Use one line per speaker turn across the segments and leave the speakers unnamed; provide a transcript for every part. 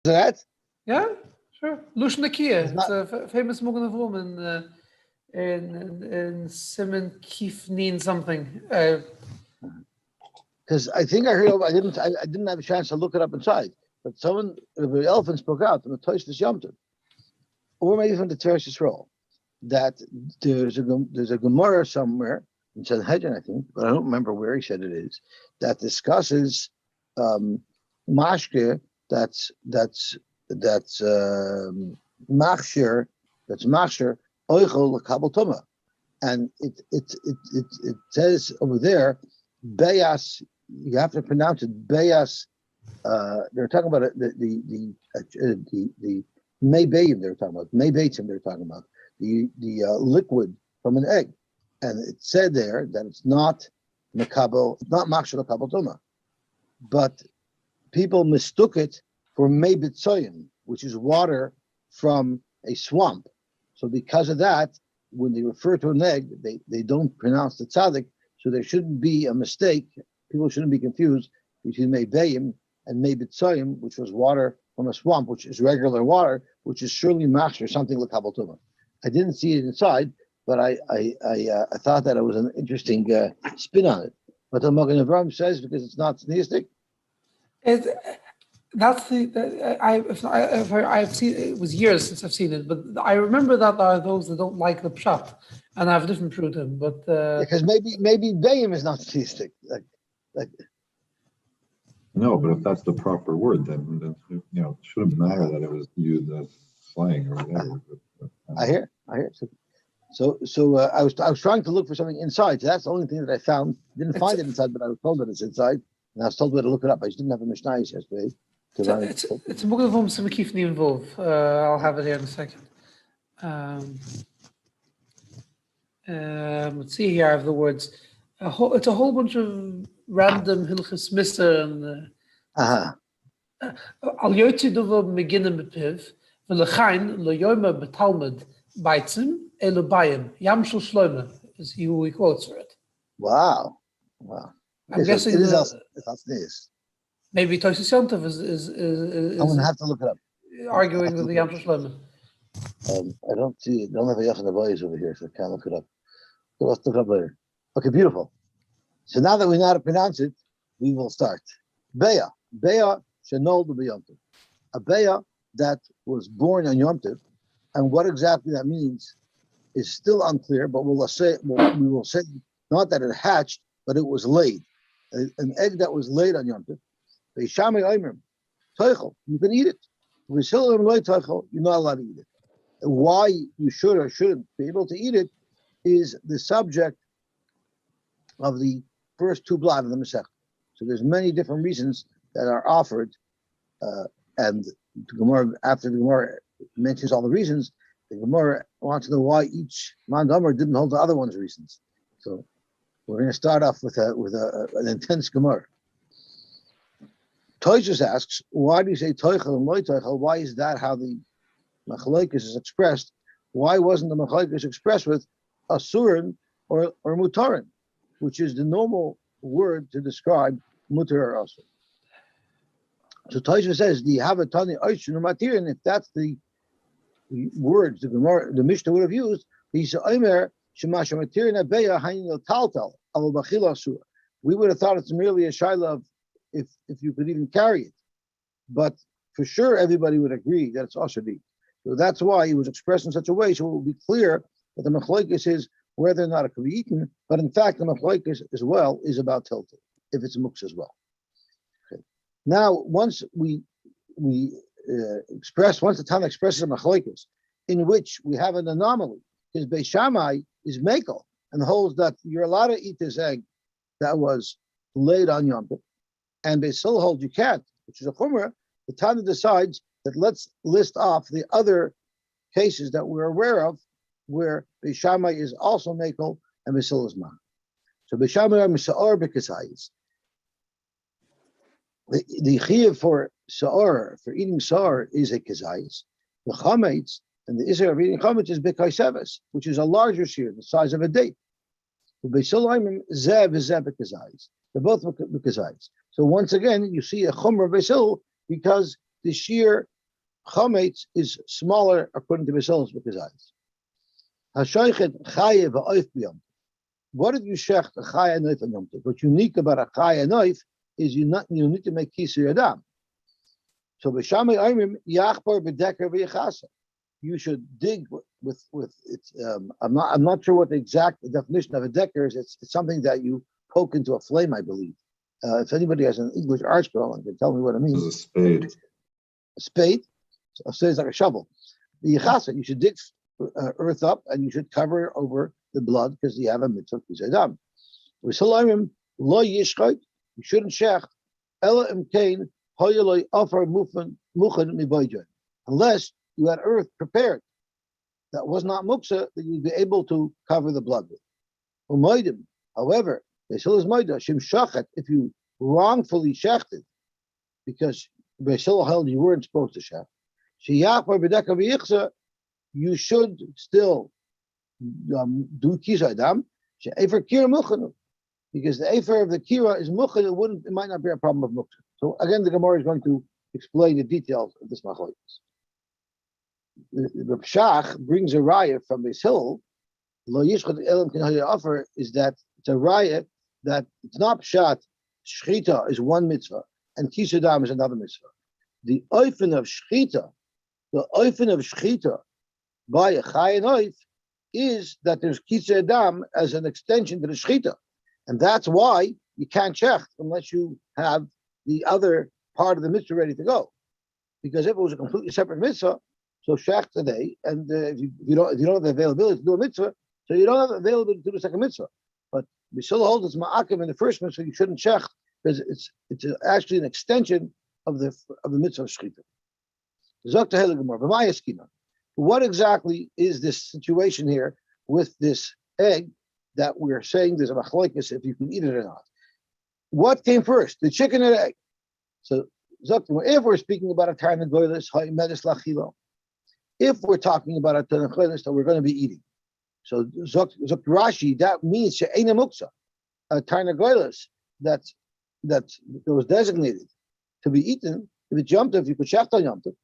that?
Yeah, sure. Lushna Nakia.
It's
It's
not
a famous Mugan of woman in Simon Kifnin something.
because I think I heard. I didn't have a chance to look it up inside. But the elephant spoke out from the Toysvis Yomtiv, or maybe from the Teres Yisrael, that there's a Gemara somewhere in Sanhedrin, I think, but I don't remember where he said it is, that discusses mashke that's machshir oichel l'kabel tuma, and it says over there beyas. You have to pronounce it beyas. They're talking about it, the may bayim. They're talking about may beitzim. They're talking about the liquid from an egg, and it said there that it's not mekabel, it's not machshir l'kabel tuma, but people mistook it for may bitzoyim, which is water from a swamp. So because of that, when they refer to an egg, they don't pronounce the tzaddik. So there shouldn't be a mistake. People shouldn't be confused between may bayim and may bitzoyim, which was water from a swamp, which is regular water, which is surely machshir, something like kabel tuma. I didn't see it inside, but I thought that it was an interesting spin on it. But the Magen Avraham says because it's not sneistic.
That's I've seen it was years since I've seen it, but I remember that there are those that don't like the pshat, and I have different proof to him. But
Because maybe bayim is not sneistic. Like
No, but if that's the proper word, then it shouldn't matter that it was used as slang or whatever.
I hear. So I was trying to look for something inside. So that's the only thing that I found. Didn't find it inside, but I was told that it's inside, and I was told where to look it up. I just didn't have a Mishnah yesterday.
it's a Mugan of woman Simon Kifnin involved. I'll have it here in a second. Let's see here. I have the words. It's a whole bunch of random hilchas mister and al yotzi dova meginim bepiv v'lechain lo yoma betalmud beitzim elu bayim yam shel shloime is who he quotes for it.
Wow.
I'm guessing
it is sneis.
Maybe Yosy Simon is
I'm gonna have to look it up.
Arguing with the yam shel shloime.
I don't see it. I don't have a Yachid Abayis over here, so I can't look it up. So let's look it up later. Okay, beautiful. So now that we know how to pronounce it, we will start. Beya shenol b'Yom Tov. A beya that was born on Yom Tov, and what exactly that means is still unclear. But we will say not that it hatched, but it was laid. An egg that was laid on Yom Tov. Beishamei oimrim toichel. You can eat it. V'silim loy toichel. You're not allowed to eat it. And why you should or shouldn't be able to eat it is the subject of the first two blot of the Masech. So there's many different reasons that are offered, and the Gemara, after the Gemara mentions all the reasons, the Gemara wants to know why each Mandamer didn't hold the other one's reasons. So we're going to start off with an intense Gemara. Toyshus asks, why do you say Toichel and Loy Toichel? Why is that how the Machalekes is expressed? Why wasn't the Machalekes expressed with Asurin or Mutarin, which is the normal word to describe Mutar or Asur? So Toshva says, "Do you have a Tani Oishin or Matirin?" If that's the words the Mishnah would have used, he said, "Omer Shemash Matirin Abeya Hayin Taltal Al Bachil Asur." We would have thought it's merely a shaila of if you could even carry it, but for sure everybody would agree that it's Asur. So that's why he was expressed in such a way, so it will be clear that the Machlokes is whether or not it could be eaten, but in fact the Machlokes as well is about tilted, if it's muktzah as well. Okay. Now, once the Tana expresses a Machlokes in which we have an anomaly, because Beis Shammai is mekel and holds that you're allowed to eat this egg that was laid on Yom Tov, and Beis Hillel holds you can't, which is a chumrah. The Tana decides that let's list off the other cases that we're aware of where Beis Shammai is also mekel and Beis Hillel is man. So Beis Shammai are misa'or b'kesayis. The chiyuv for sa'or, for eating sa'or, is a kesayis. The chametz and the isra of eating chametz is b'kaiseves, which is a larger shear, the size of a date. The Beis Hillel zeh v'zeh b'kesayis. They're both b'kesayis. So once again, you see a chumrah Beis Hillel because the sheer chometz is smaller according to Basil's with his eyes. Hashoichet chayev va'oif b'yom. What if you shecht a chaya knife on Yom Tov? What's unique about a chaya knife is you need to make kisur yadam. So b'shamay oimrim yachbar b'deker v'yachasa. You should dig with it. I'm not sure what the exact definition of a decker is. It's something that you poke into a flame, I believe. If anybody has an English art scroll and can tell me what it means.
This is a spade.
A spade. A spade is like a shovel. The yachasa, you should dig earth up and you should cover over the blood because you have a mitzvah kizayim. Lo yishchot. You shouldn't shech. Ela imkain hoyeloi offer muchan mibayjon. Unless you had earth prepared that was not muksa, that you'd be able to cover the blood with. However, if you wrongfully shechted, because Basil held you weren't supposed to shech, you should still do kisaydam, because the efer of the kira is mukha, it might not be a problem of muksa. So again, the Gemara is going to explain the details of this machlokes. The Shach brings a raya from this hill. Lo yishchot elam kin offer is that it's a raya that it's not pshat. Shchita is one mitzvah and kisudam is another mitzvah. The oifen of shchita by a chayin oif is that there's kisudam as an extension to the shchita, and that's why you can't shech unless you have the other part of the mitzvah ready to go. Because if it was a completely separate mitzvah, so shech today, and if you don't have the availability to do a mitzvah, so you don't have the availability to do the second mitzvah. But we still hold it's ma'akim in the first mitzvah. You shouldn't shech because it's actually an extension of the mitzvah of shechita. Zok tehel gemara b'mayeskina. What exactly is this situation here with this egg that we're saying there's a machlokes if you can eat it or not? What came first, the chicken or the egg? So Zok, if we're speaking about a tarnagoyles ha'imedis lachilo. If we're talking about a tarnagoyles that we're going to be eating, so Zok Rashi, that means she'eina muksa, a tarnagoyles that was designated to be eaten. If it's Yom Tov, you could shecht on Yom Tov.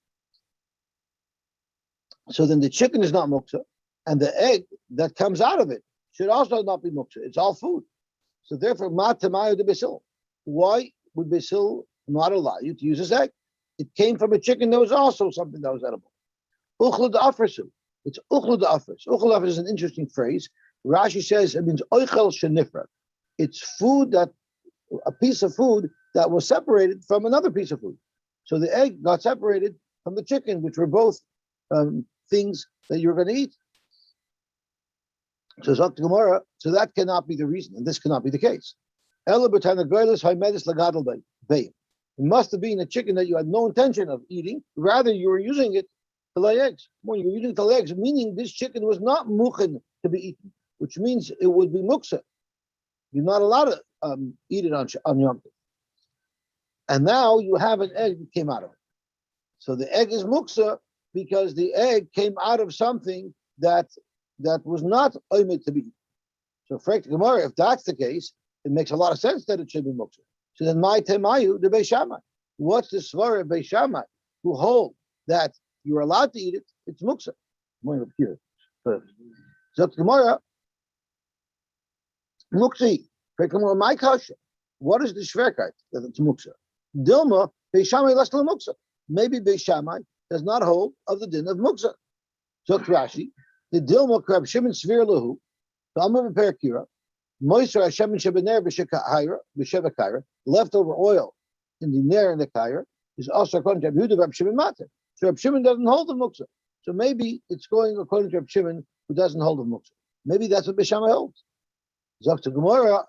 So then the chicken is not muksa, and the egg that comes out of it should also not be muksa. It's all food. So therefore, ma tamayu de Basil. Why would Basil not allow you to use this egg? It came from a chicken that was also something that was edible. Uchlu da'afresu. It's uchlu da'afres. Uchlu da'afres is an interesting phrase. Rashi says it means oichel shenifra. It's food a piece of food that was separated from another piece of food. So the egg got separated from the chicken, which were both things that you're going to eat. So Gemara, so that cannot be the reason, and this cannot be the case. It must have been a chicken that you had no intention of eating, rather you were using it to lay eggs. When you were using it to lay eggs, meaning this chicken was not mukhin to be eaten, which means it would be muksa. You're not allowed to eat it on Yom Tov. And now you have an egg that came out of it. So the egg is muksa because the egg came out of something that was not oimid to be eaten. So for Gemara, if that's the case, it makes a lot of sense that it should be muksa. So then my temayu, the Beis Shammai. What's the svara of Beis Shammai who hold that you're allowed to eat it? It's muksa. So Gemara, muksi. For Gemara, my kasha. What is the shverkeit that it's muksa? Dilma Beis Shammai less than muksa. Maybe Beis Shammai does not hold of the din of muksa. So Rashi, the Dilma Reb Shimon Svir Lahu, the Amar Perakira, Moiser Hashem Shebener B'Sheva Kaira, leftover oil in the ner and the kaira is also according to Reb Yehuda Reb Shimon Mater. So Reb Shimon doesn't hold the muksa. So maybe it's going according to Reb Shimon who doesn't hold the muksa. Maybe that's what Beis Shammai holds. Zok to Gemara,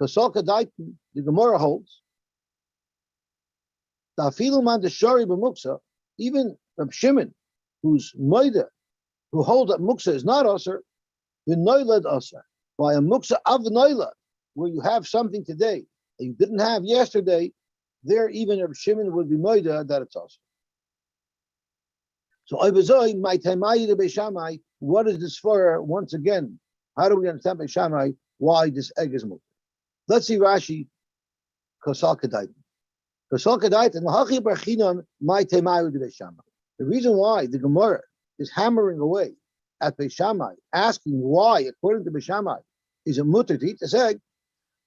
Kasolka Daitin, the Gemara holds. Ta'afilu man deshari b'muksa, even Reb Shimon, who's moida, who holds that muksa is not aser, the noilad aser. By a muksa of noilad, where you have something today that you didn't have yesterday, there even Reb Shimon would be moida that it's aser. So Oivazoi, my taimayi to Beis Shammai, what is this for? Once again, how do we understand Beis Shammai why this egg is muksa? Let's see Rashi, Kosal Kedai. The reason why the Gemara is hammering away at Beis Shammai, asking why, according to Beis Shammai, is it mutter to eat this egg,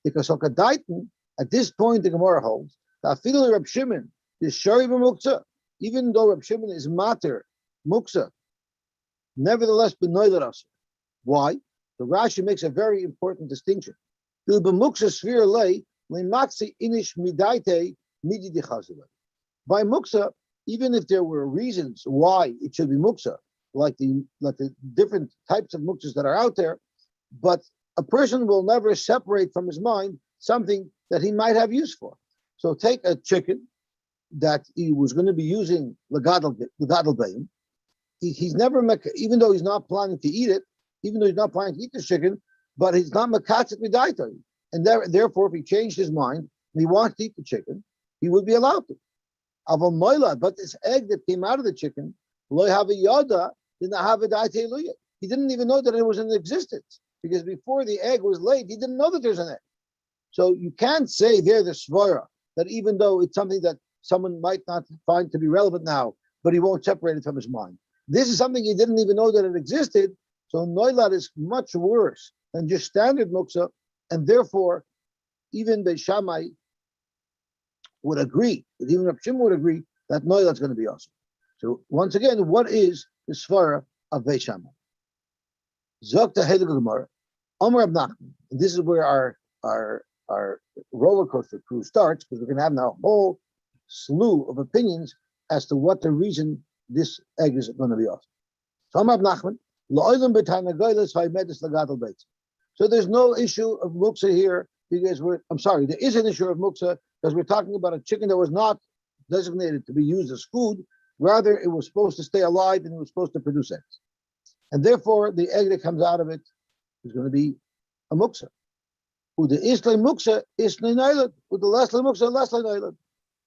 because at this point the Gemara holds that Reb Shimon is shari b'muksa, even though Reb Shimon is mater muksa, nevertheless b'noiler asa. Why? So Rashi makes a very important distinction. By muksa, even if there were reasons why it should be muksa, like the different types of muksas that are out there, but a person will never separate from his mind something that he might have use for. So take a chicken that he was going to be using legadal bayim. He's never, even though he's not planning to eat it, even though he's not planning to eat the chicken, but he's not makatzit midaitay. And therefore, if he changed his mind and he wants to eat the chicken, he would be allowed to. Aval moila, but this egg that came out of the chicken, lo have a yada, didn't have a daitay luya. He didn't even know that it was in existence, because before the egg was laid, he didn't know that there's an egg. So you can't say there the svara that even though it's something that someone might not find to be relevant now, but he won't separate it from his mind. This is something he didn't even know that it existed. So noilad is much worse than just standard muksa, and therefore, even Beis Shammai would agree, even Reb Shimon would agree that noilad's going to be awesome. So once again, what is the svara of Beis Shammai? Zokta Heilig Gemara, Omer Rab Nachman. And this is where our roller coaster cruise starts, because we're going to have now a whole slew of opinions as to what the reason this egg is going to be awesome. So Omer Rab Nachman, so there's no issue of muksa here, because there is an issue of muksa, because we're talking about a chicken that was not designated to be used as food. Rather, it was supposed to stay alive and it was supposed to produce eggs. And therefore, the egg that comes out of it is going to be a muksa. With the isle muksa, isle island. With the lesle muksa, lesle island.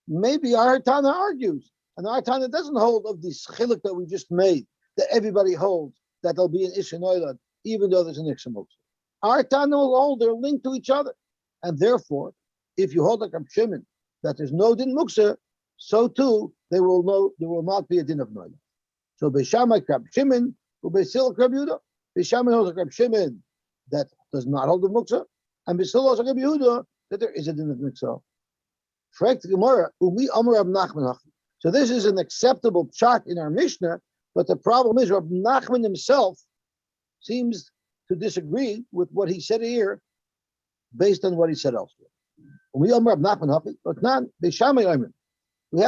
Maybe our Tana argues, and our Tana doesn't hold of this chiluk that we just made, that everybody holds that there'll be an isle island, even though there's an isle muksa. Our Tana will hold, they're linked to each other. And therefore, if you hold like Reb Shimon that there's no din muksa, so too there will not be a din of noila. So Beis Shammai Reb Shimon, who Beis Hillel Reb Yehuda. Beis Shammai holds like Reb Shimon that does not hold the muksa, and Beis Hillel holds like Reb Yehuda that there is a din of muksa. So this is an acceptable chart in our Mishnah, but the problem is Reb Nachman himself seems to disagree with what he said here, based on what he said elsewhere. We have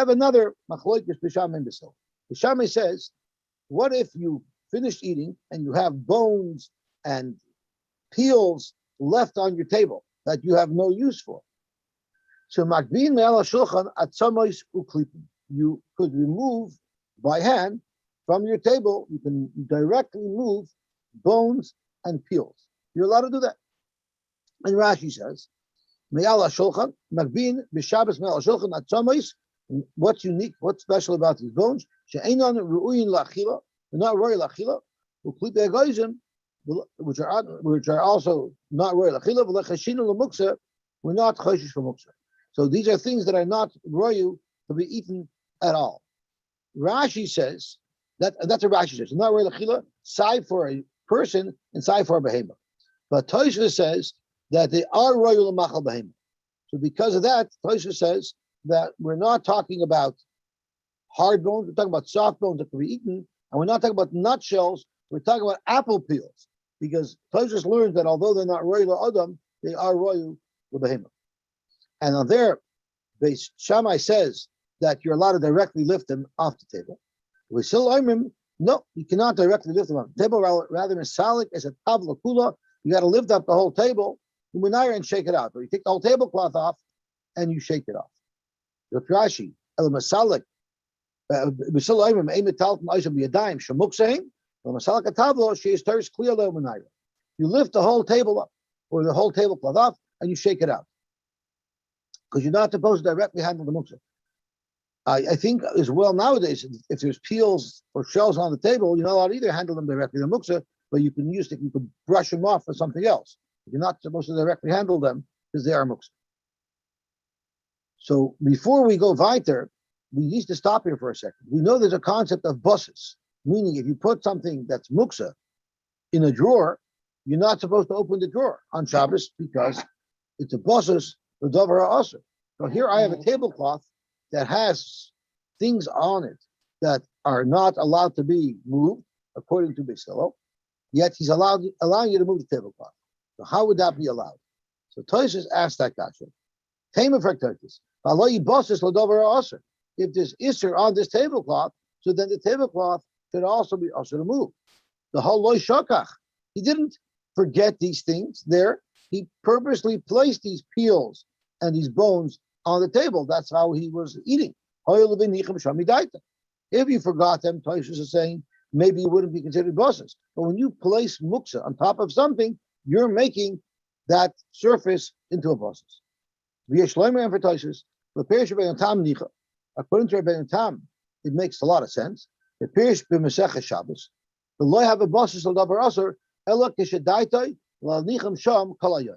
another machloikis Beis Shammai and Beis Hillel. Beis Shammai says, what if you finish eating and you have bones and peels left on your table that you have no use for? So makbin me'al shulchan atzamois uklipin. You could remove by hand from your table. You can directly move bones and peels. You're allowed to do that. And Rashi says, me'al shulchan makbin b'Shabbos me'al shulchan atzamois. What's unique? What's special about these bones? She'einon ru'uyin la'achila. They're not royal achila. Uklipei egoizim, which are also not royal achila. V'lechashinu l'muksa. We're not choshish for muksa. So these are things that are not royal to be eaten at all. Rashi says that's what Rashi says. Not royal achila, side for a person and side for a behemoth. But Tosha says that they are royal machal behemoth. So because of that, Tosha says that we're not talking about hard bones. We're talking about soft bones that can be eaten, and we're not talking about nutshells. We're talking about apple peels, because Tosha learns that although they're not royal adam, they are royal behemoth. And on there, Beis Shammai says that you're allowed to directly lift them off the table. We still no, you cannot directly lift them off the table. Rather than salik as a tabla kula, you got to lift up the whole table and shake it out. Or you take the whole tablecloth off and you shake it off. Rashi, el masalik, we still aim it talk ma'isha b'yadayim shemuk saying, el masalik a tabla she is teres clear le'umanayim. You lift the whole table up or the whole tablecloth off and you shake it out, because you're not supposed to directly handle the muksa. I think as well nowadays, if there's peels or shells on the table, you're not allowed to either handle them directly in the muksa, but you can brush them off for something else. You're not supposed to directly handle them because they are muksa. So before we go weiter, we need to stop here for a second. We know there's a concept of buses, meaning if you put something that's muksa in a drawer, you're not supposed to open the drawer on Shabbos because it's a buses, the davar ha'asr. So here I have a tablecloth that has things on it that are not allowed to be moved according to Beis Hillel, yet he's allowing you to move the tablecloth. So how would that be allowed? So Tosfos asked that question. If there's isser on this tablecloth, so then the tablecloth should also be also to move. The whole loy shakach. He didn't forget these things there. He purposely placed these peels and these bones on the table. That's how he was eating. If you forgot them, Tosfos is saying maybe you wouldn't be considered bosses. But when you place muksa on top of something, you're making that surface into a bosses. According to Rabbeinu Tam, it makes a lot of sense. The Pirish b'Masechah Shabbos, the loy have a bosses al davar aser ela k'shedaitai la'nicham sham kalayot.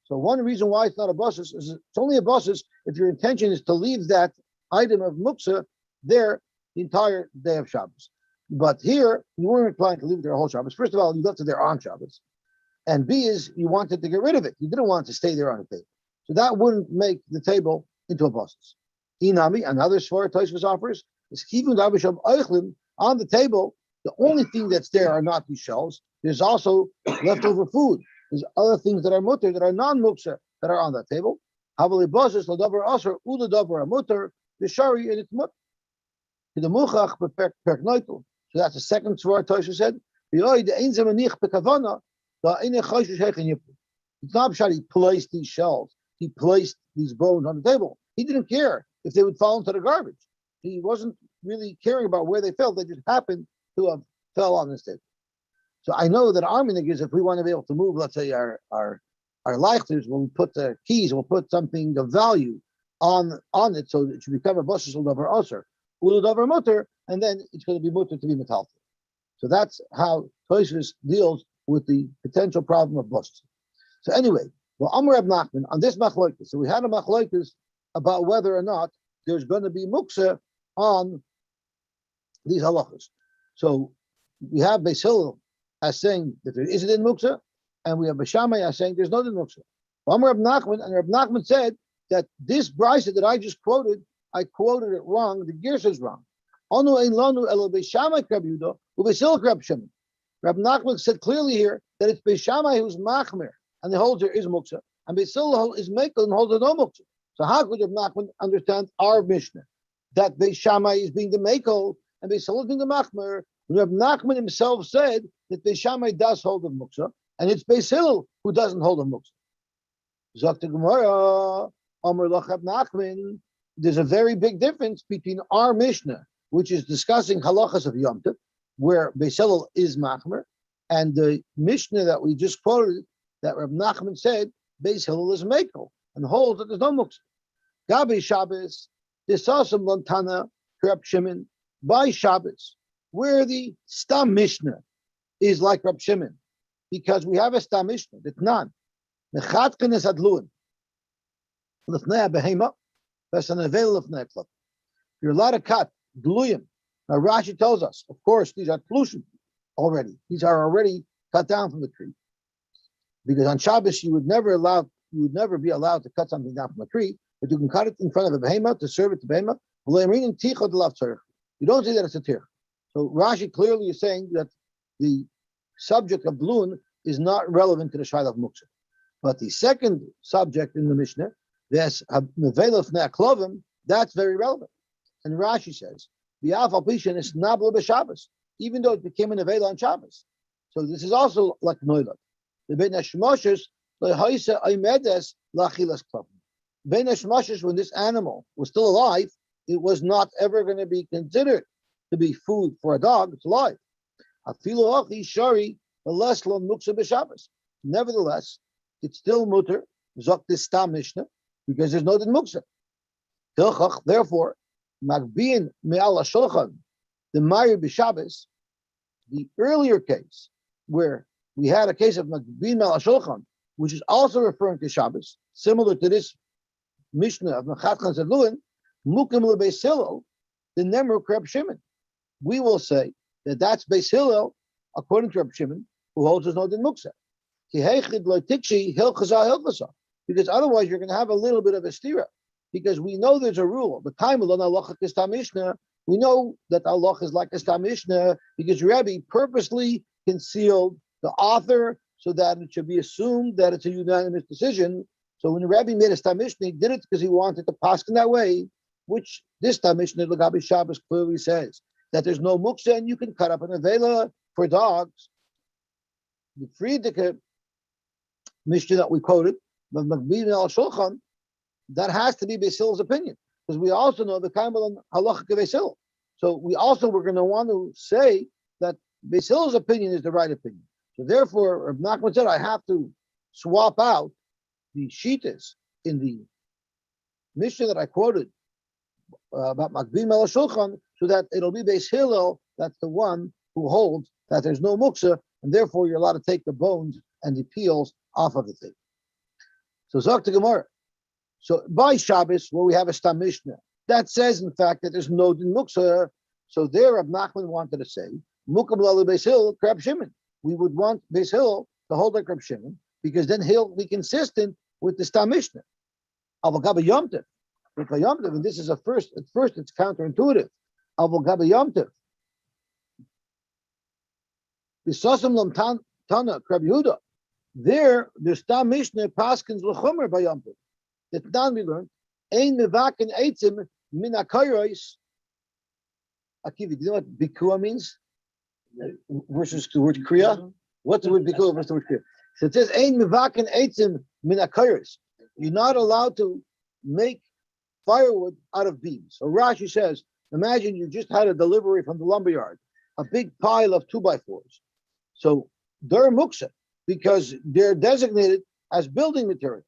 So one reason why it's not a bosses is it's only a bosses if your intention is to leave that item of muksa there the entire day of Shabbos. But here you weren't planning to leave it there whole Shabbos. First of all, you left it there on Shabbos, and B is you wanted to get rid of it. You didn't want it to stay there on the table. So that wouldn't make the table into a bosses. Inami, another Svar Tosfos offers, is Kivun Davisham Eichlin on the table. The only thing that's there are not these shells. There's also leftover food. There's other things that are mutter, that are non-muksa, that are on that table. Havali bosses, ladavar aser, udadavar mutter, the shari, and it's mutter. To the muchach, but perknoitel. So that's the second Svar Tosfos said. It's not pshat he placed these shells. He placed these bones on the table. He didn't care if they would fall into the garbage. He wasn't really caring about where they fell. They just happened to have fell on this table. So I know that our minig is if we want to be able to move, let's say our leichters, when we put the keys, we'll put something of value on it so that it should become a bosses davar aser, ulu davar mutter, and then it's going to be mutter to be metaltal. So that's how Tosfos deals with the potential problem of bosses. So anyway, well, Amar Reb Nachman on this machlokes. So we had a machlokes about whether or not there's going to be muksa on these halachas. So we have Beis Hillel as saying that there isn't in muksa, and we have Beis Shammai as saying there's not in muksa. Amar Reb Nachman, and Reb Nachman said that this brisa that I just quoted, I quoted it wrong. The Gersh is wrong. Anu ein lanu elo Beis Shammai krab Yudah uBeis Hillel krab Shimon. Reb Nachman said clearly here that it's Beis Shammai who's machmer, and the holder is muksa, and Beis Hillel is mekel and holder no muksa. So how could Reb Nachman understand our Mishnah that Beis Shammai is being the mekel and Beis Hillel is being the machmer? Reb Nachman himself said that Beis Shammai does hold of muksa, and it's Beis Hillel who doesn't hold of muksa. Zok the Gemara, Amar Lach Reb Nachman. There's a very big difference between our Mishnah, which is discussing halachas of Yom Tov, where Beis Hillel is machmer, and the Mishnah that we just quoted, that Reb Nachman said, Beis Hillel is mekel, and holds that there's no muksa. Gabi Shabbos, Disasam Lantana, Reb Shimon, by Shabbos, where the Stam Mishnah is like Reb Shimon, because we have a Stam Mishnah, that's none. Mechatkin is adluin. Lefnei behema, that's an avail of neklov. You're allowed to cut gluyim. Now Rashi tells us, of course, these are tlushim already. These are already cut down from the tree. Because on Shabbos you would never be allowed to cut something down from a tree, but you can cut it in front of a behema to serve it to behema. You don't say that it's a tir. So Rashi clearly is saying that the subject of blun is not relevant to the shaila of muksa. But the second subject in the Mishnah, this nevelef ne'aklovim, that's very relevant. And Rashi says, "V'afal pishin is nabla b'Shabbos," even though it became an nevela on Shabbos. So this is also like noilat. The ben hashmoshes lehaisa aimedes lachilas klovim. Ben hashmoshes, when this animal was still alive, it was not ever going to be considered to be food for a dog. It's alive. Afilu achi shari less lo muksa b'Shabbos. Nevertheless, it's still mutter zok this stam mishnah because there's no din muksa. Therefore, magbiin me'al hashulchan the mari b'Shabbos, the earlier case where we had a case of magbiin me'al hashulchan, which is also referring to Shabbos, similar to this Mishnah of Mechatchan Zedluin, Mukim LeBeis Hillel, the Nemru Reb Shimon. We will say that that's Beis Hillel, according to Reb Shimon, who holds there's no din muksa. Because otherwise you're going to have a little bit of a stira. Because we know there's a rule. The time alone halacha is Mishnah. We know that Allah is like a Mishnah because Rabbi purposely concealed the author so that it should be assumed that it's a unanimous decision. So when the Rabbi made a Mishnah, he did it because he wanted to paskin that way, which this Mishnah Lagabi Shabbos clearly says that there's no muksa and you can cut up an avela for dogs. The Friedeke Mishnah that we quoted, but Makbid al Shulchan, that has to be Beis Hillel's opinion, because we also know the Kaimal halacha Beis Hillel. So we also were going to want to say that Beis Hillel's opinion is the right opinion. So therefore, Reb Nachman said, I have to swap out the shitas in the Mishnah that I quoted about Makbid al Shulchan, so that it'll be Beis Hillel that's the one who holds that there's no muksa, and therefore you're allowed to take the bones and the peels off of the thing. So Zok to Gemara. So by Shabbos, where we have a Stam Mishnah, that says in fact that there's no din muksa. So there, Reb Nachman wanted to say, Mukam Lali Beis Hillel, Reb Shimon. We would want Beis Hillel to hold like Reb Shimon, because then he'll be consistent with the Stam Mishnah. Avogaba Yom Tov. And this is at first it's counterintuitive. Avogaba Yom Tov. Bisasam Lam Tana Krab Yehuda. There, the Stam Mishnah paskins l'chumer by Yom Tov. That then we learned, Ein mevaken eitzim min akayros. Akiva, do you know what bikua means? Versus the word kriya. What's the word bikua versus the word kriya? So it says Ein mevaken eitzim min akayros. You're not allowed to make firewood out of beams. So Rashi says, imagine you just had a delivery from the lumberyard, a big pile of 2x4s. So they're muksa because they're designated as building materials.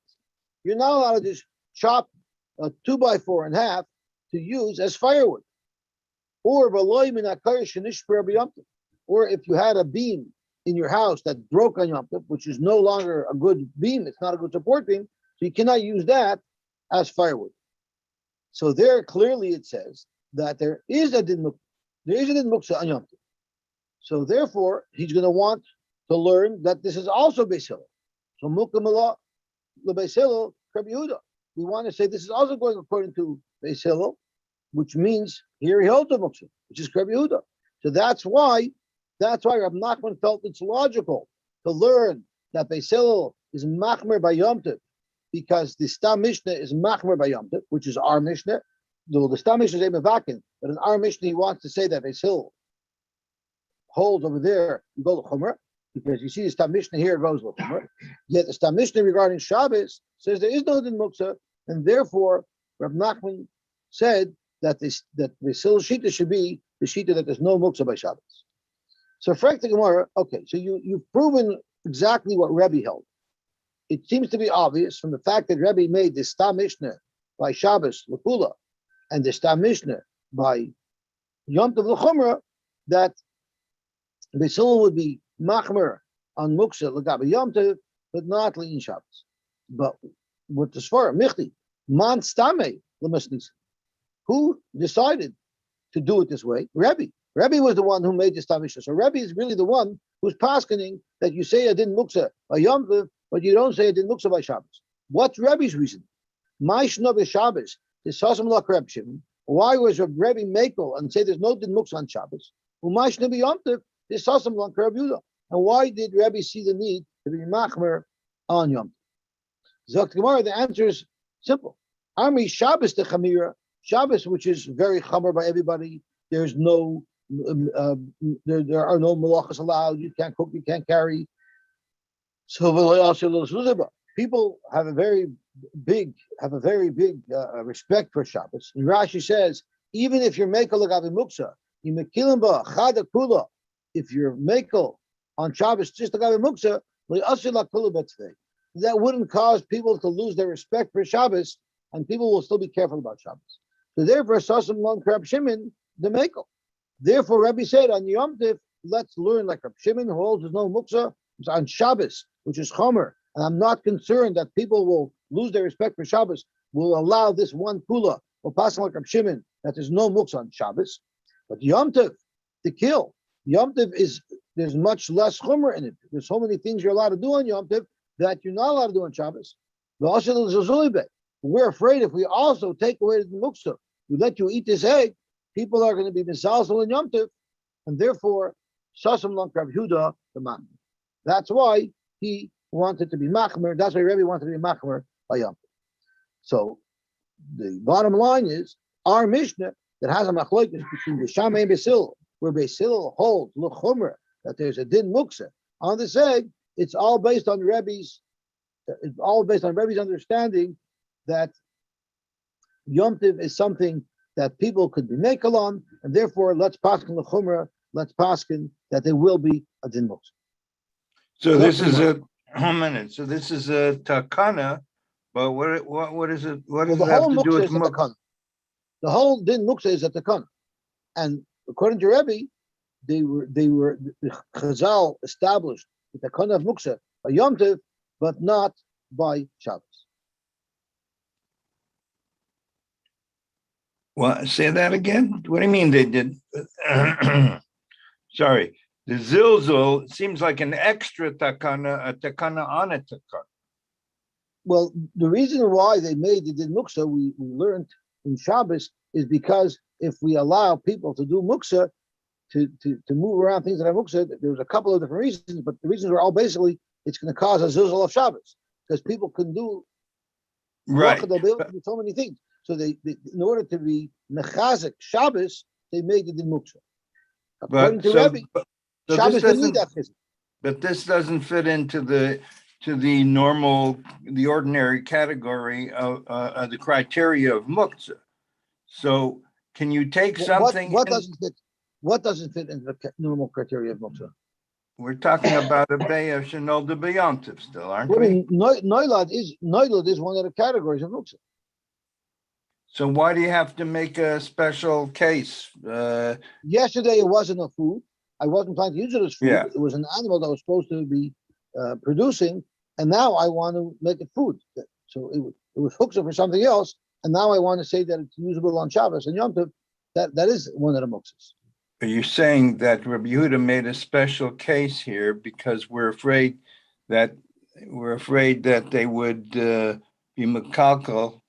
You're not allowed to just chop a 2x4 in half to use as firewood. Or if you had a beam in your house that broke on Yom Tov, which is no longer a good beam, it's not a good support beam, so you cannot use that as firewood. So there clearly it says that there is a din muksa on Yom Tov. So therefore, he's going to want to learn that this is also Beis Hillel. So Mukamala Beis Hillel, Reb Yehuda. We want to say this is also going according to Beis Hillel, which means here he holds the muksa, which is Reb Yehuda. So that's why Reb Nachman felt it's logical to learn that Beis Hillel is machmer by Yom Tov, because the Stam Mishnah is machmer by Yom Tov, which is our Mishnah. The Stam Mishnah is Emevakin, but in our Mishnah he wants to say that Beis Hillel holds over there, you go to Chomer, because you see the Stam Mishnah here goes to Chomer. Yet the Stam Mishnah regarding Shabbos says there is no din muksa, and therefore Reb Nachman said that the Sil Shita should be the Shita that there's no muksa by Shabbos. So Frank the Gemara, okay, so you've proven exactly what Rebbe held. It seems to be obvious from the fact that Rebbe made the Stam Mishnah by Shabbos L'Kula and the Stam Mishnah by Yom Tov L'Chumra that Beis Hillel would be machmer on muksa l'gabe Yom Tov, but not l'in Shabbos. But with the Sfara, Michti, man stame l'masnis. Who decided to do it this way? Rebbe. Rebbe was the one who made the Stam Mishnah. So Rebbe is really the one who's paskening that you say a din muksa by Yom Tov, but you don't say a din muksa by Shabbos. What's Rebbe's reason? My shno Shabbos, this sasam la Reb Shimon. Why was Rebbe makel and say there's no din muksa on Shabbos? My shno Yom Tov, this sasam la Reb Yehuda. And why did Rebbe see the need to be machmer on Yom Tov? Zok Gemara, the answer is simple. Army Shabbos the Chamira, Shabbos, which is very chamer by everybody. There's no, there are no malachas allowed. You can't cook, you can't carry. So people have a very big respect for Shabbos. And Rashi says, even if you're mekel l'gabe muksa, you mekilim ba chada kula. If you're mekel on Shabbos just l'gabe muksa, that wouldn't cause people to lose their respect for Shabbos, and people will still be careful about Shabbos. So therefore, sasam lon Reb Shimon the mekel. Therefore, Rebbe said on Yom Tov, let's learn like Reb Shimon who holds no muksa. It's on Shabbos, which is chomer, and I'm not concerned that people will lose their respect for Shabbos will allow this one kula, or passing like Reb Shimon, that there's no muksa on Shabbos. But Yom Tov, to kill, Yom Tov there's much less chumrah in it. There's so many things you're allowed to do on Yom Tov that you're not allowed to do on Shabbos. We're afraid if we also take away the muksa, we let you eat this egg, people are going to be misalsal in Yom Tov, and therefore, Sasam Lank Rav Huda the man. That's why he wanted to be machmer. That's why Rebbe wanted to be machmer by Yom Tov. So the bottom line is our Mishnah that has a machlokes between the Shammai and Basil, where Basil holds l'chumra that there's a din muksa on this egg. It's all based on Rebbe's. It's all based on Rebbe's understanding that Yom Tov is something that people could be makel on, and therefore let's paskin l'chumra. Let's paskin that there will be a din muksa.
So this is a minute. So this is a takana, but what is it? What does it have to do with muksa?
The whole din muksa is a takana, and according to Rebbe, the Chazal established the takana of muksa by Yom Tov, but not by Shabbos.
Well, say that again. What do you mean they did? Sorry, the zilzul seems like an extra takana, a takana on a takana.
Well, the reason why they made the din muksa, we learned in Shabbos, is because if we allow people to do muksa, to move around things that have muksa, there's a couple of different reasons, but the reasons are all basically it's going to cause a zilzul of Shabbos because people can do
right.
They'll be able to do so many things. So they in order to be mechazik Shabbos, they made the din muksa. According to Rebbe, Shabbos didn't need that physics.
But this doesn't fit into the normal, the ordinary category of the criteria of muktzah. So can you take something?
What doesn't fit? What doesn't fit into the normal criteria of muktzah?
We're talking about a bay of shenol de beyontiv still, aren't we?
Noilad is one of the categories of muktzah.
So why do you have to make a special case?
Yesterday it wasn't a food. I wasn't planning to use it as food.
Yeah.
It was an animal that was supposed to be producing, and now I want to make it food. So it was hooked for something else, and now I want to say that it's usable on Shabbos and Yom Tov. That is one of the muksas.
Are you saying that Rabbi Yehuda made a special case here because we're afraid that they would be mekalkel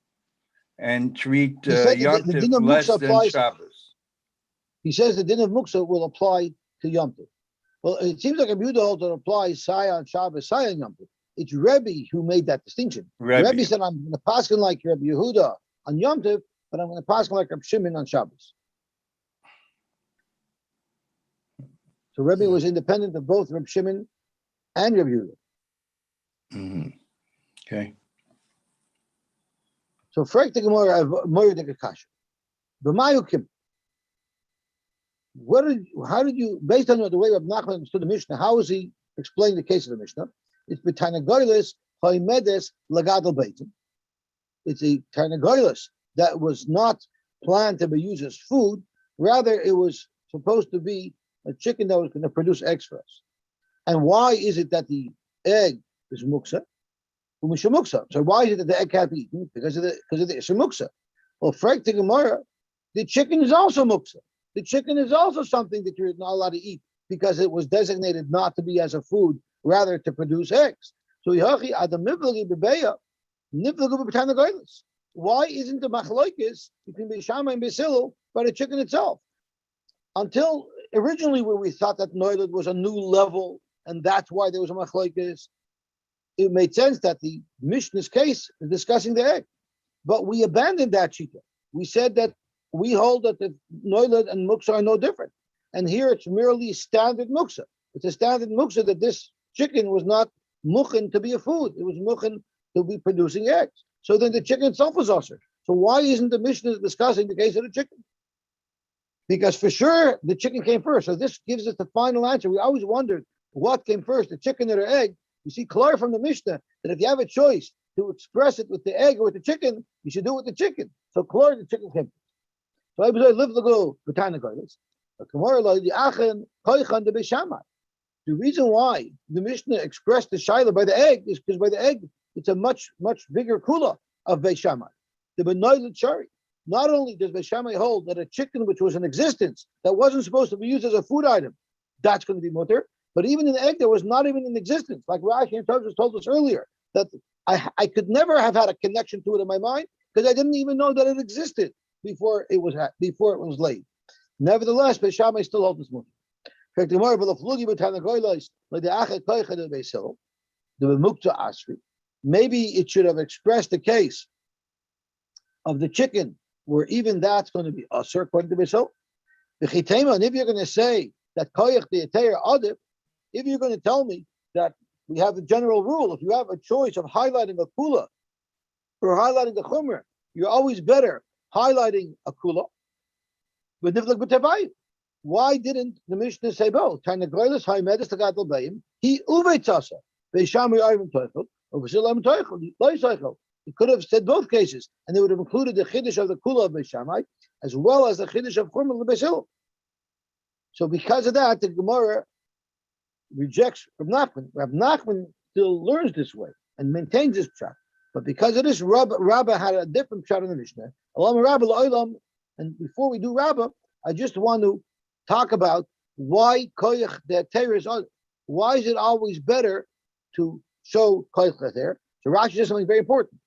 and treat Yom Tov less than Shabbos?
He says the din of muksa will apply to Yom Tov. Well, it seems like Rabbi Yehuda also applies Saya on Shabbos, Saya on Yom Tov. It's Rebbe who made that distinction. Rebbe said, I'm going to paskin like Rabbi Yehuda on Yom Tov, but I'm going to paskin like Rabbi Shimon on Shabbos. So Rebbe was independent of both Rabbi Shimon and Rabbi Yehuda.
Mm-hmm. Okay.
So Frek the Gemara Moyer de Kasha. B'mayukim. How did you, based on the way Rabbi Nachman understood the Mishnah, how is he explaining the case of the Mishnah? It's b'tanagoyles ha'medes lagadol beitim. It's a tanagoyles that was not planned to be used as food. Rather, it was supposed to be a chicken that was going to produce eggs for us. And why is it that the egg is muksa? So why is it that the egg can't be eaten? Because of the muksa. Well, Frek the Gemara, the chicken is also muksa. The chicken is also something that you're not allowed to eat because it was designated not to be as a food, rather to produce eggs. So why isn't the machlokes between Beishama and Basil by the chicken itself? Until originally, where we thought that noilad was a new level, and that's why there was a machlokes, it made sense that the Mishnah's case is discussing the egg. But we abandoned that shita. We said that we hold that the noilad and muksa are no different. And here it's merely standard muksa. It's a standard muksa that this chicken was not mukhin to be a food. It was mukhin to be producing eggs. So then the chicken itself was usher. So why isn't the Mishnah discussing the case of the chicken? Because for sure the chicken came first. So this gives us the final answer. We always wondered what came first, the chicken or the egg. You see clear from the Mishnah that if you have a choice to express it with the egg or with the chicken, you should do it with the chicken. So clear the chicken came first. So I live the go b'tana goyles. The reason why the Mishnah expressed the shaila by the egg is because by the egg it's a much bigger kula of Beis Shammai. the benoiled chari. Not only does Beis Shammai hold that a chicken which was in existence that wasn't supposed to be used as a food item, that's going to be mutter, but even an egg that was not even in existence, like Rashi and Tosfos told us earlier, that I could never have had a connection to it in my mind because I didn't even know that it existed before it was laid. Nevertheless, Beis Shammai still holds this mutter. Maybe it should have expressed the case of the chicken, where even that's going to be asur according to Beis Hillel. And if you're going to say that koyach the eteir adif, if you're going to tell me that we have a general rule, if you have a choice of highlighting a kula or highlighting the chumrah, you're always better highlighting a kula. Why didn't the Mishnah say both? He uvetzasa. He could have said both cases, and they would have included the chiddush of the kula of Beis Shammai as well as the chiddush of chumrah of Beis Hillel. So because of that, the Gemara rejects Rab Nachman. Rab Nachman still learns this way and maintains this pshat. But because of this, Rabbah had a different pshat in the Mishnah. And before we do Rabbah, I just want to talk about why koyach the Torah is. Why is it always better to show koyach the Torah? So Rashi says something very important.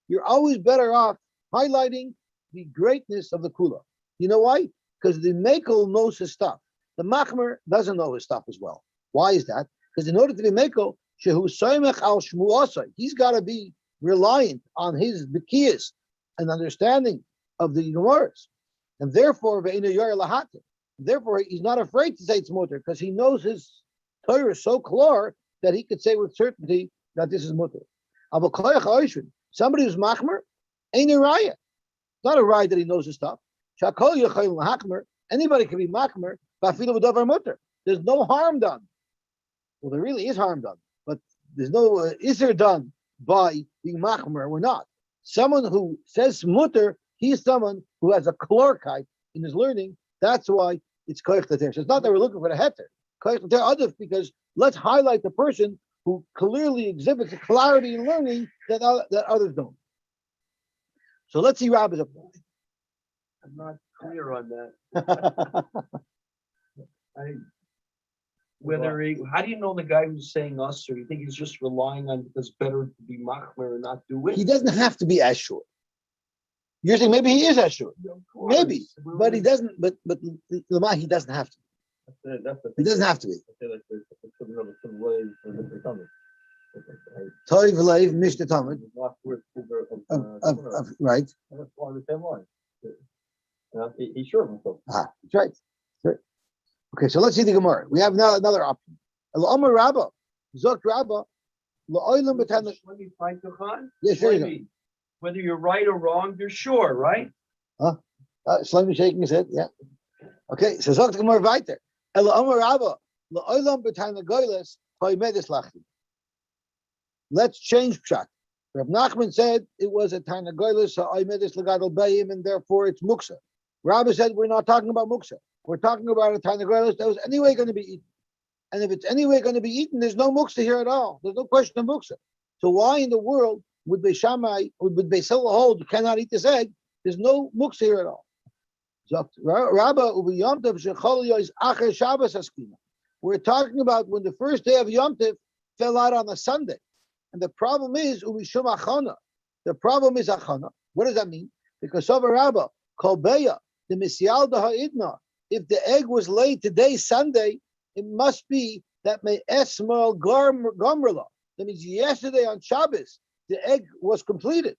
You're always better off highlighting the greatness of the kula. You know why? Because the mekel knows his stuff. The machmer doesn't know his stuff as well. Why is that? Because in order to be mekel, he's got to be reliant on his bikiyas and understanding of the Gemaras. And therefore, he's not afraid to say it's mutter because he knows his Torah is so clear that he could say with certainty that this is mutter. Somebody who's machmer ain't a raya. It's not a raya that he knows his stuff. Anybody can be machmer, there's no harm done. Well, there really is harm done, but there's no iser done by being machmer or not. Someone who says mutter, he's someone who has a klorkite in his learning. That's why it's koyach l'ter. So it's not that we're looking for the heter. Koyach l'ter adif, because let's highlight the person who clearly exhibits a clarity in learning that others don't. So let's see Rabbi's approach.
I'm not clear on that. How do you know the guy who's saying us, or you think he's just relying on because better to be machmer and not do it?
He doesn't have to be as sure. You're saying maybe he is as sure. Maybe, but he doesn't. But Lamar, he doesn't have to. He doesn't have to be. Toiv leiv mishta tamid. Right.
He's sure of himself.
That's right. Okay, so let's see the Gemara. We have now another option. Amar Rabba, Zok Rabba, la'olam b'tan.
Let me find Tuchan.
Yeah, sure.
Whether you're right or wrong, you're sure, right?
Shlomi shaking his head. Yeah. Okay, so Zok the Gemara weiter. Amar Rabba, la'olam b'tan goyles ha'imedis lachim. Let's change pshat. Rab Nachman said it was a tana goyles ha'imedis lagadol bayim, and therefore it's muksa. Rabbi said we're not talking about muksa. We're talking about a tana goyles that was anyway going to be eaten. And if it's anyway going to be eaten, there's no muksa here at all. There's no question of muksa. So why in the world would Beis Shammai, would Beis Hillel hold you cannot eat this egg? There's no muksa here at all. We're talking about when the first day of Yom Tov fell out on a Sunday. And the problem is, the problem is achana. What does that mean? Because of a Rabbah, kolbeya, the misyal ha'idna, if the egg was laid today, Sunday, it must be that may esmal gomrela. That means yesterday on Shabbos, the egg was completed.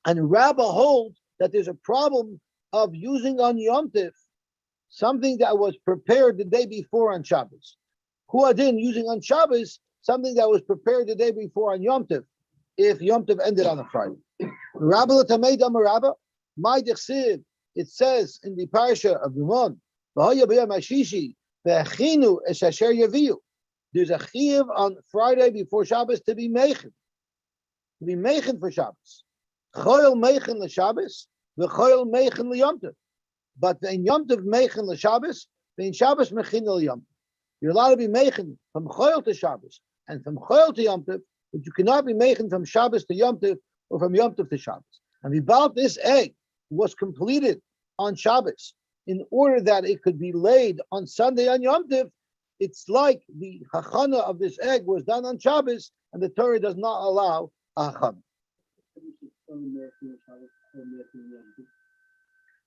And Rabbah holds that there's a problem of using on Yom Tov something that was prepared the day before on Shabbos. Huadin using on Shabbos something that was prepared the day before on Yom Tov, if Yom Tov ended on a Friday. Rabba l'tameid amar Rabba, my dechsiv, it says in the parasha of Yomon, v'hoya b'yom hashishi, v'echinu es asher yaviu. There's a chiyuv on Friday before Shabbos to be meichen for Shabbos. Choyel meichen l'Shabbos, v'choyel meichen l'Yom Tov. But in Yom Tov meichen l'Shabbos, in Shabbos mechin l'Yom Tov. You're allowed to be meichen from choyel to Shabbos and from choyel to Yom Tov but you cannot be making from Shabbos to Yom Tov or from Yom Tov to Shabbos. And about this egg was completed on Shabbos in order that it could be laid on Sunday on Yom Tov. It's like the hachana of this egg was done on Shabbos, and the Torah does not allow a hachana.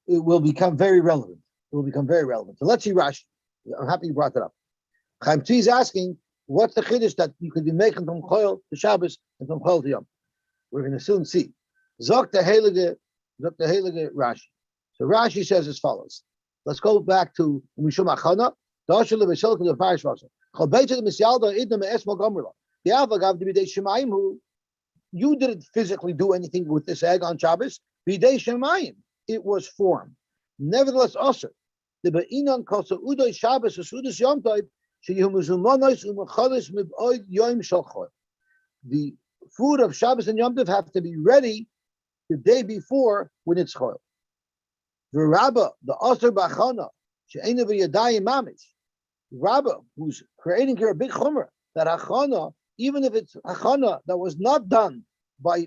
It will become very relevant. It will become very relevant. So let's see Rashi. I'm happy you brought that up. Chaim Tzvi is asking, what's the chiddush that you could be making from Choil to Shabbos and from Choil to Yom? We're going to soon see. Zok the Heilige Rashi. So Rashi says as follows. Let's go back to Mishum Achana. You didn't physically do anything with this egg on Shabbos. It was formed. Nevertheless, also the Be'inan Kosa Udoy Shabbos Sudas Yom Tov Sheyihumazumonos Umachalis Miboid Yom Shalchoy. The food of Shabbos and Yom Tov have to be ready the day before when it's choil. The Rabbah, the Aser Bachana, She'ena v'Yadayim Mamish. Rabbah, who's creating here a big chumrah, that hachana, even if it's hachana that was not done by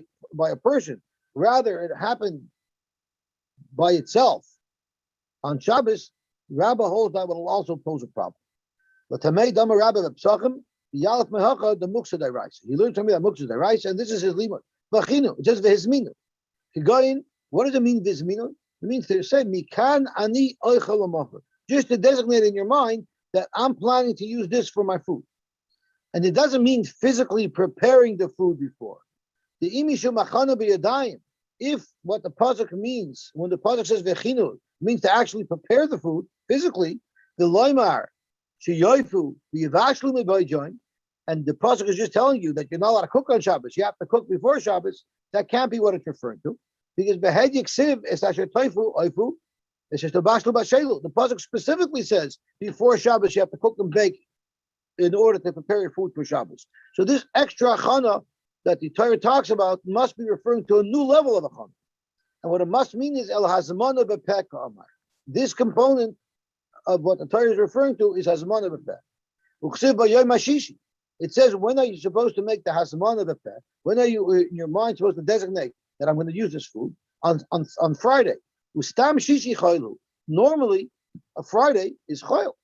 a person, rather it happened by itself on Shabbos, Rabbah holds that will also pose a problem. L'tamei dama Rabbah v'psachim yalef mehacha the muksa deraisa. He learned from me that muksa deraisa, and this is his limud. V'chinu, it says v'hizminu. Kigoyin, what does it mean v'hizminu? It means to say mikan ani oichel l'mocher. Just to designate in your mind that I'm planning to use this for my food. And it doesn't mean physically preparing the food before. The imishu machana b'yadayim, if what the pasuk means, when the pasuk says v'chinu, means to actually prepare the food physically, the loymar, sheyoifu, v'yivashlu me'boyjoin, and the pasuk is just telling you that you're not allowed to cook on Shabbos, you have to cook before Shabbos, that can't be what it's referring to. Because behed yiksiv es asher toifu oifu, it's just a bashlu bashelu. The pasuk specifically says before Shabbos you have to cook and bake in order to prepare your food for Shabbos. So this extra chana that the Torah talks about must be referring to a new level of a chana. And what it must mean is el hazmana b'peh ka'amar. This component of what the Torah is referring to is hazmana b'peh. Uksiv b'yom hashishi. It says, when are you supposed to make the hazmana b'peh? When are you in your mind supposed to designate that I'm going to use this food? On Friday. Ustam shishi chaylu. Normally, a Friday is chayl.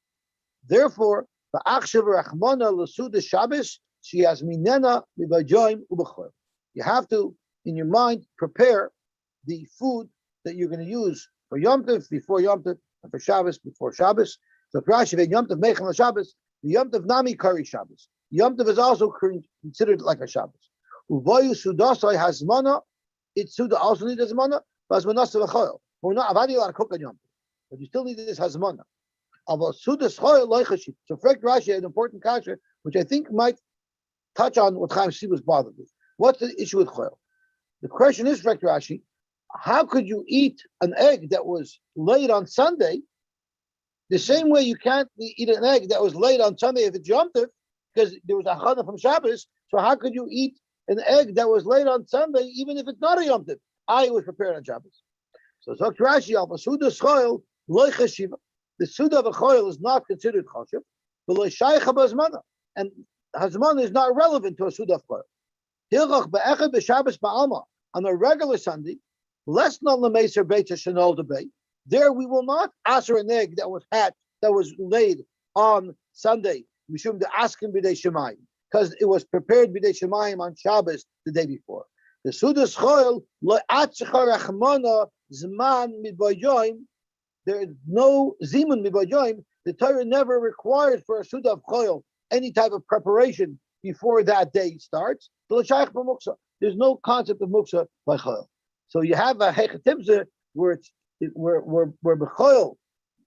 Therefore, ba'achshav rachmana l'suda Shabbos she'as minena mibajoim u'b'chayl. You have to, in your mind, prepare the food that you're going to use for Yom Tov before Yom Tov and for Shabbos before Shabbos. So Rashi ve Yom Tov meichen Shabbos, the Yom Tov nami kari Shabbos. Yom Tov is also considered like a Shabbos. Uvayu sudasai hazmana. It suda also needs hazmana, but hazmana v'chayl. We're not allowed to cook on Yom Tov, but you still need this hazmana. So Frek Rashi had an important kasha, which I think might touch on what Chaim Tzvi was bothered with. What's the issue with choil? The question is, Frek Rashi, how could you eat an egg that was laid on Sunday the same way you can't eat an egg that was laid on Sunday if it's Yom Tov, because there was a chana from Shabbos? So how could you eat an egg that was laid on Sunday even if it's not a Yom Tov? I was prepared on Shabbos. So Zok Rashi al Suda Schoil loy cheshiva. The Suda of a choil is not considered chashiv, but loy shaycha b'hazmana, and hazmana is not relevant to a Suda of choil. Hilchach be'echad b'Shabbos ba'alma on a regular Sunday, less non lemeser beitzah shenol debate. There we will not answer an egg that was hatched, that was laid on Sunday. Mishum de askin b'dei shemayim, because it was prepared b'dei shemayim on Shabbos the day before. The Suda Schoil lo atzcha rachmana zman midboyoim. There is no zimun midboyoim. The Torah never required for a Suda of Choil any type of preparation before that day starts. There's no concept of muksa by Choil. So you have a hechatimza where b'Choil,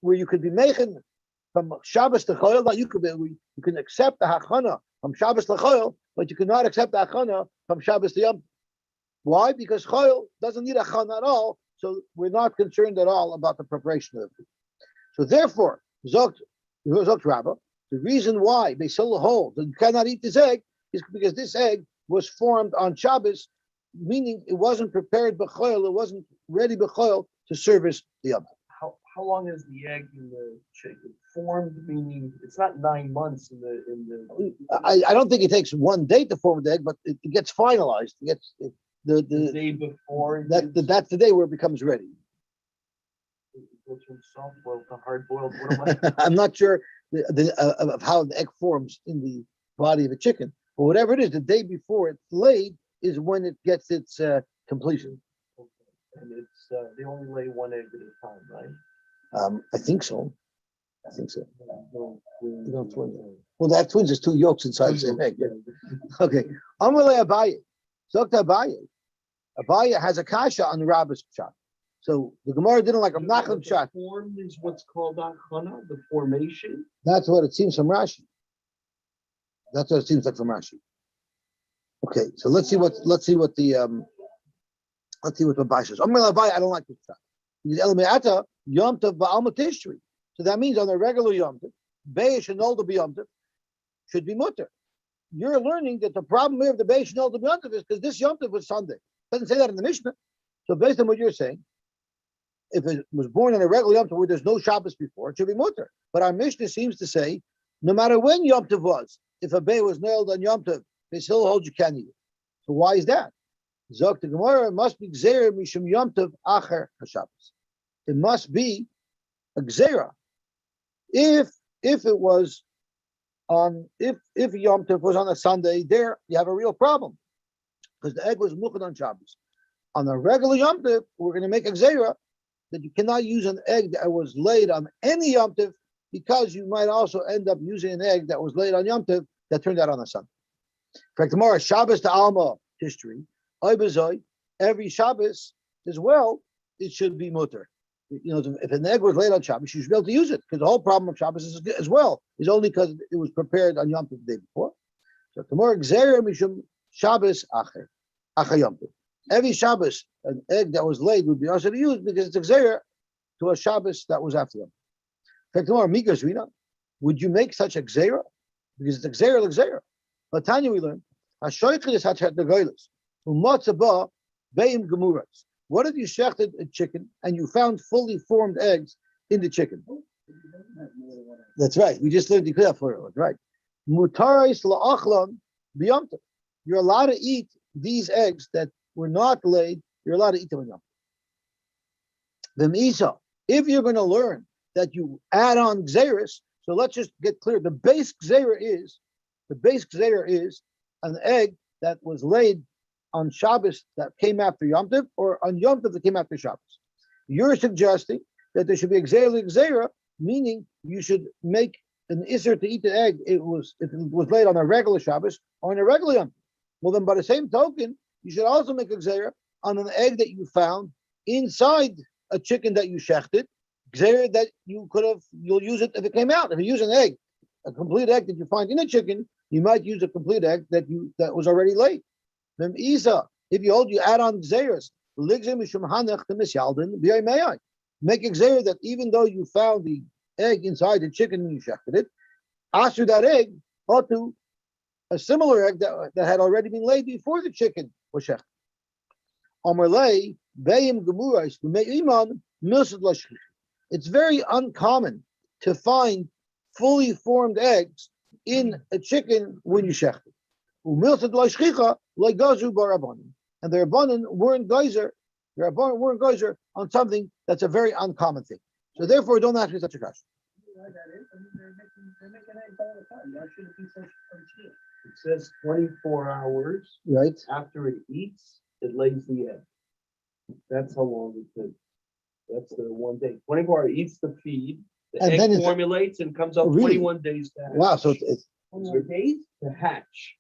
where you could be making from Shabbos to Choil. Now you can accept the hachana from Shabbos to Choil, but you cannot accept the hachana from Shabbos to Yom. Why? Because Choil doesn't need a chana at all, so we're not concerned at all about the preparation of the food. So therefore, Zok Rabbah, the reason why they still hold that you cannot eat this egg is because this egg was formed on Shabbos, meaning it wasn't prepared b'choil, it wasn't ready b'choil to service the Yom.
How how long is the egg in the chicken formed? Meaning, it's not 9 months in the.
I don't think it takes one day to form the egg, but it gets finalized. The
day before.
that's the day where it becomes ready.
It goes from soft boiled to hard boiled. What am I?
I'm not sure of how the egg forms in the body of a chicken, but whatever it is, the day before it's laid is when it gets its completion.
And it's they only lay one egg at a time, right?
I think so.
No
twins. Well, that twins is two yolks inside the same egg. Yeah. Okay. Amalei Abaye. Zokta Abaye. Abaye has a kasha on the Rabbis shot. So the Gemara didn't like a Nachum shot.
The form is what's called achana, the formation.
That's what it seems from Rashi. That's what it seems like from Rashi. Okay, so let's see what the Abaye says. Amalei Abaye, I don't like this shot. Because Elmeata Yom Tov Ba'alma Tishrei. So that means on the regular Yom Tov, Beish and Older Yom Tov should be mutter. You're learning that the problem here of the Beish and Older Yom Tov is because this Yom Tov was Sunday. It doesn't say that in the Mishnah. So based on what you're saying, if it was born on a regular Yom Tov where there's no Shabbos before, it should be mutter. But our Mishnah seems to say, no matter when Yom Tov was, if a Bay was nailed on Yom Tov, they still hold you can eat it. So why is that? Zok the Gemara, it must be Gzeir Mishum Yom Tov Acher HaShabbos. It must be a Gzeira. If it was on if Yom Tov was on a Sunday, there you have a real problem because the egg was muchad on Shabbos. On a regular Yom Tov, we're going to make a gzeira that you cannot use an egg that was laid on any Yom Tov because you might also end up using an egg that was laid on Yom Tov that turned out on a Sunday. For tomorrow, Shabbos to Alma history, every Shabbos as well, it should be mutter. You know, if an egg was laid on Shabbos, you should be able to use it because the whole problem of Shabbos is, as well is only because it was prepared on Yom Tov the day before. So tomorrow, Gzeira Mishum Shabbos Acher Yom Tov. Every Shabbos, an egg that was laid would be also used because it's a Gzeira to a Shabbos that was after Yom Tov. Tomorrow, Mikas Rina, would you make such a Gzeira? Because it's a Gzeira. But Tanya, we learned, Hashoichid Hachat Negoilis, Umatzaba Beim Gemuras. What if you shechted a chicken and you found fully formed eggs in the chicken? That's right. We just learned the clear for it. Right. Mutaris la'achlam b'yom tov. You're allowed to eat these eggs that were not laid. You're allowed to eat them in Yom Tov. V'misa. If you're going to learn that you add on gzeiros, so let's just get clear. The base gzeira is an egg that was laid on Shabbos that came after Yom Tov, or on Yom Tov that came after Shabbos. You're suggesting that there should be gzeira, meaning you should make an isser to eat the egg. If it was laid on a regular Shabbos or on a regular Yom Tov. Well, then by the same token, you should also make a gzeira on an egg that you found inside a chicken that you shechted. Gzeira that you'll use it if it came out. If you use an egg, a complete egg that you find in a chicken, you might use a complete egg that was already laid. Then Isa, if you add on gzeiros, make a gzeira that even though you found the egg inside the chicken and you shechted it, after that egg, or to a similar egg that had already been laid before the chicken was shechted. It's very uncommon to find fully formed eggs in a chicken when you shech it. And the Rabbanan weren't geyser. The Rabbanan weren't geyser on something that's a very uncommon thing. So therefore, don't ask me such a question.
It says 24 hours.
Right.
After it eats, it lays the egg. That's how long it takes. That's the 1 day. 24 hours, it eats the feed. The
And
egg
then
formulates and comes up
really?
21 days to hatch.
Wow. So it's
21 days to hatch.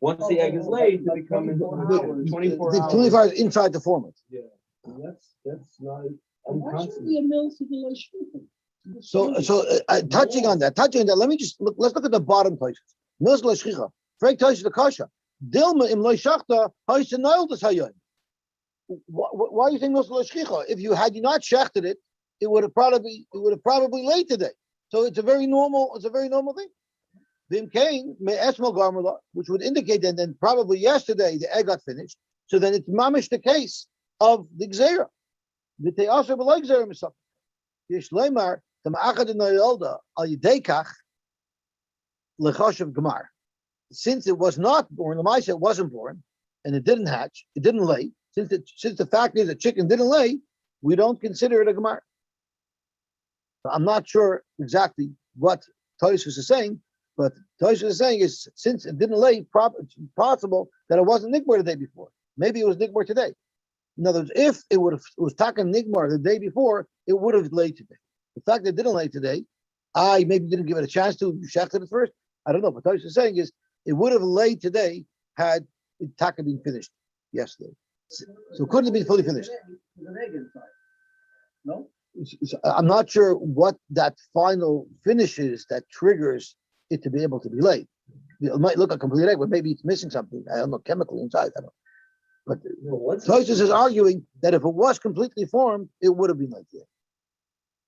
Once the egg is laid, to become 24 hours.
24 hours inside the format.
Yeah, that's not
Actually, a mill to the
So touching on that, let me just look. Let's look at the bottom places. Mills l'shchicha. Frank tells you the kasha. Dilma im loishachta ha'ishenayil das hayyim. Why are you saying mills l'shchicha? If you had not shechted it, it would have probably laid today. So it's a very normal thing. Vim Kane may esmal garmula, which would indicate that then probably yesterday the egg got finished. So then it's mamish the case of the gzeira. That they also like gzeira. Yesh Leimar, the Ma'achad Noyolda, Al Yidekach, Lechoshev Gemar. Since it was not born, the Maisa it wasn't born, and it didn't hatch, it didn't lay. Since the fact is the chicken didn't lay, we don't consider it a Gemar. So I'm not sure exactly what Tosfos is saying, but Tosfos is saying is since it didn't lay, it's possible that it wasn't Nigmar the day before. Maybe it was Nigmar today. In other words, if it was Takan Nigmar the day before, it would have laid today. The fact that it didn't lay today, I maybe didn't give it a chance to. You shechted it first. I don't know. But Tosfos is saying is it would have laid today had it Takan been finished yesterday. So couldn't have been fully finished.
No?
So I'm not sure what that final finish is that triggers it to be able to be laid. It might look a complete egg, but maybe it's missing something. I don't know, chemically inside. I don't know. But Tosfos is arguing that if it was completely formed, it would have been like that.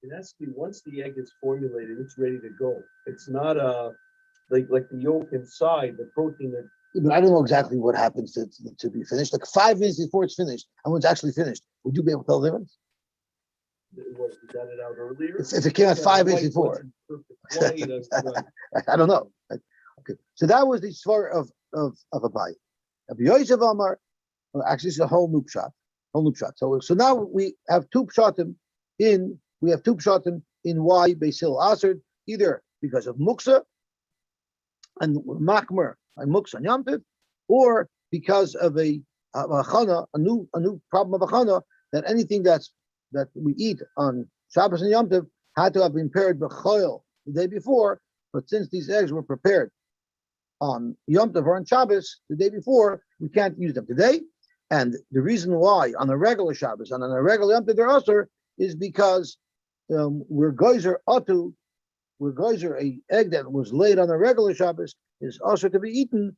It has to be once the egg is formulated, it's ready to go. It's not like the yolk inside, the protein that.
But I don't know exactly what happens to be finished. Like 5 minutes before it's finished, and when it's actually finished, would you be able to tell the difference?
Was got it out earlier?
If it came out 5 minutes before. I don't know. Okay, so that was the svar of Abai. Yosef Amar, actually, it's a whole new pshat. So now we have two pshatim in why Basil answered, either because of muksa and makmer and muksa and yamtiv, or because of a chana, a new problem of a chana, that anything that we eat on Shabbos and Yom Tov had to have been prepared b'choil the day before, but since these eggs were prepared on Yom Tov or on Shabbos the day before, we can't use them today. And the reason why on a regular Shabbos and on a regular Yom Tov they're usher is because we're geyser a egg that was laid on a regular Shabbos is usher to be eaten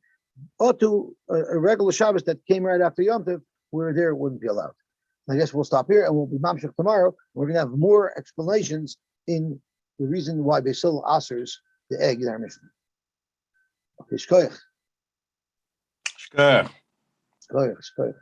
to a regular Shabbos that came right after Yom Tov, where there it wouldn't be allowed. I guess we'll stop here and we'll be mamshech tomorrow. We're going to have more explanations in the reason why Basil asers the egg in our mission. Okay, shkoyach.
Shkoyach.
Shkoyach.